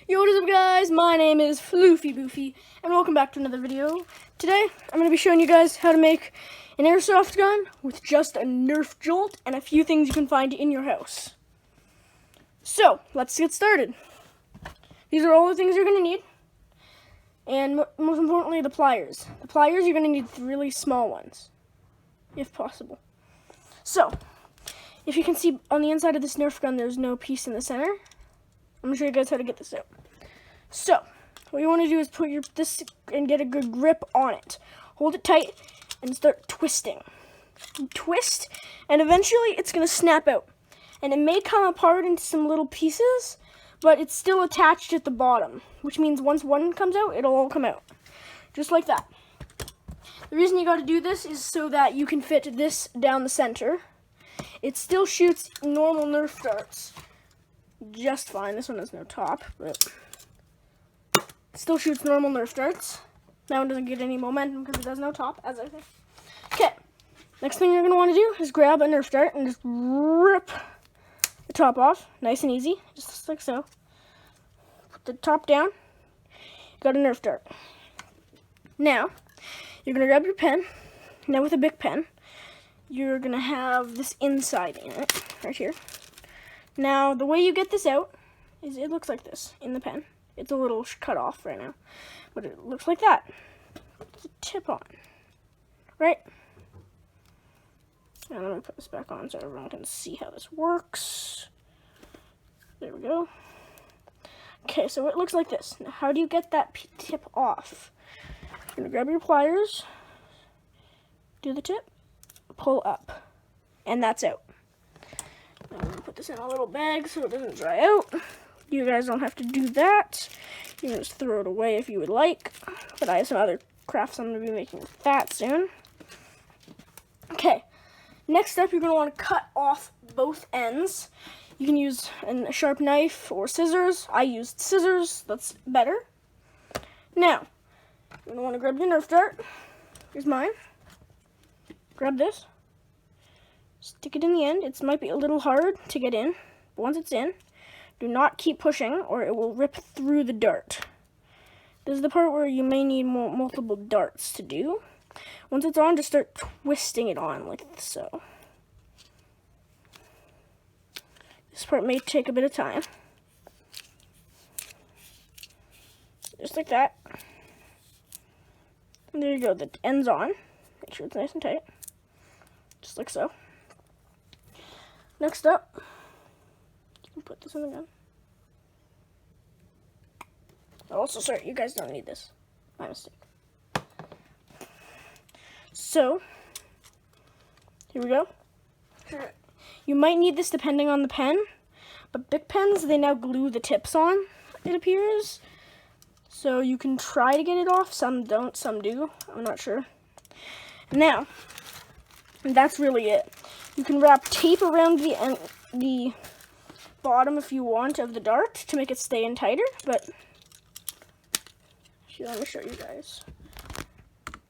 Yo, what is up, guys? My name is Floofy Boofy, and welcome back to another video. Today, I'm going to be showing you guys how to make an airsoft gun with just a Nerf Jolt and a few things you can find in your house. So, let's get started. These are all the things you're going to need, and most importantly, the pliers. The pliers, you're going to need really small ones, if possible. So, if you can see on the inside of this Nerf gun, there's no piece in the center. I'm going to show you guys how to get this out. So, what you want to do is put this and get a good grip on it. Hold it tight and start twisting. Twist, and eventually it's going to snap out. And it may come apart into some little pieces, but it's still attached at the bottom, which means once one comes out, it'll all come out. Just like that. The reason you got to do this is so that you can fit this down the center. It still shoots normal Nerf darts just fine. This one has no top, but it still shoots normal Nerf darts. That one doesn't get any momentum because it has no top, as I say. Okay, next thing you're going to want to do is grab a Nerf dart and just rip the top off, nice and easy, just like so. Put the top down, you got a Nerf dart. Now, you're going to grab your pen. Now with a big pen, you're going to have this inside in it, right here. Now, the way you get this out is it looks like this in the pen. It's a little cut off right now, but it looks like that. It's a tip on, right? And I'm going to put this back on so everyone can see how this works. There we go. Okay, so it looks like this. Now, how do you get that tip off? You're going to grab your pliers, do the tip, pull up, and that's out. I'm going to put this in a little bag so it doesn't dry out. You guys don't have to do that. You can just throw it away if you would like. But I have some other crafts I'm going to be making with that soon. Okay, next up you're going to want to cut off both ends. You can use a sharp knife or scissors. I used scissors, that's better. Now, you're going to want to grab your Nerf dart. Here's mine. Grab this. Stick it in the end. It might be a little hard to get in, but once it's in, do not keep pushing or it will rip through the dart. This is the part where you may need multiple darts to do. Once it's on, just start twisting it on like so. This part may take a bit of time. Just like that. And there you go, the end's on. Make sure it's nice and tight. Just like so. Next up, you can put this in the gun. Also, sorry, you guys don't need this. My mistake. So, here we go. You might need this depending on the pen, but big pens, they now glue the tips on, it appears. So you can try to get it off. Some don't, some do. I'm not sure. Now, that's really it. You can wrap tape around the bottom if you want of the dart to make it stay in tighter, but here, let me show you guys.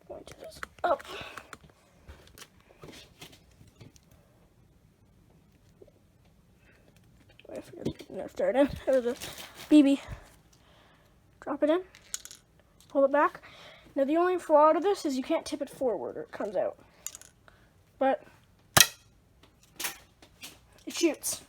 Point this up. I forgot to put the Nerf dart in. Or the BB. Drop it in. Pull it back. Now the only flaw to this is you can't tip it forward or it comes out. But it shoots.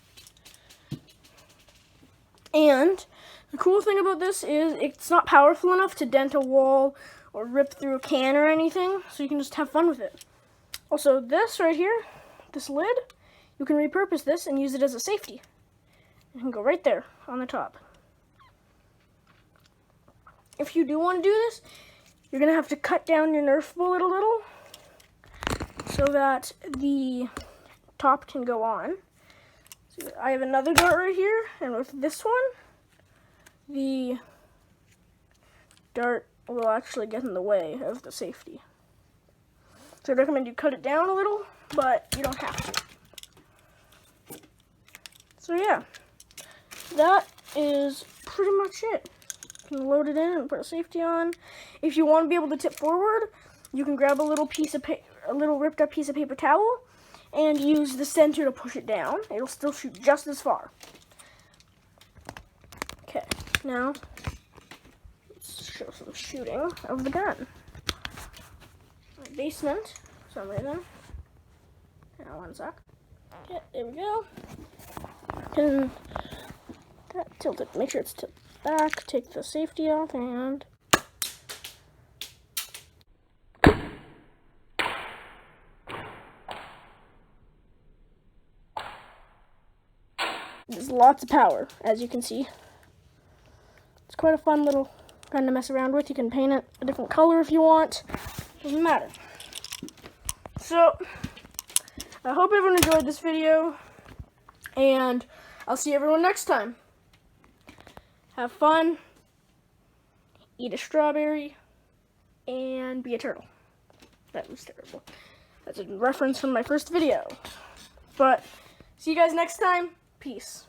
And the cool thing about this is it's not powerful enough to dent a wall or rip through a can or anything, so you can just have fun with it. Also, this right here, this lid, you can repurpose this and use it as a safety. It can go right there on the top. If you do want to do this, you're going to have to cut down your Nerf bullet a little so that the top can go on. So I have another dart right here, and with this one, the dart will actually get in the way of the safety. So I recommend you cut it down a little, but you don't have to. So yeah, that is pretty much it. You can load it in and put a safety on. If you want to be able to tip forward, you can grab a little ripped up piece of paper towel and use the center to push it down. It'll still shoot just as far. Okay, Now, let's show some shooting of the gun. My basement, somewhere there. Now, one sec. Okay, there we go. Can tilt it, make sure it's tilted back, take the safety off, and there's lots of power, as you can see. It's quite a fun little gun to mess around with. You can paint it a different color if you want. Doesn't matter. So, I hope everyone enjoyed this video, and I'll see everyone next time. Have fun, eat a strawberry, and be a turtle. That was terrible. That's a reference from my first video. But, see you guys next time. Peace.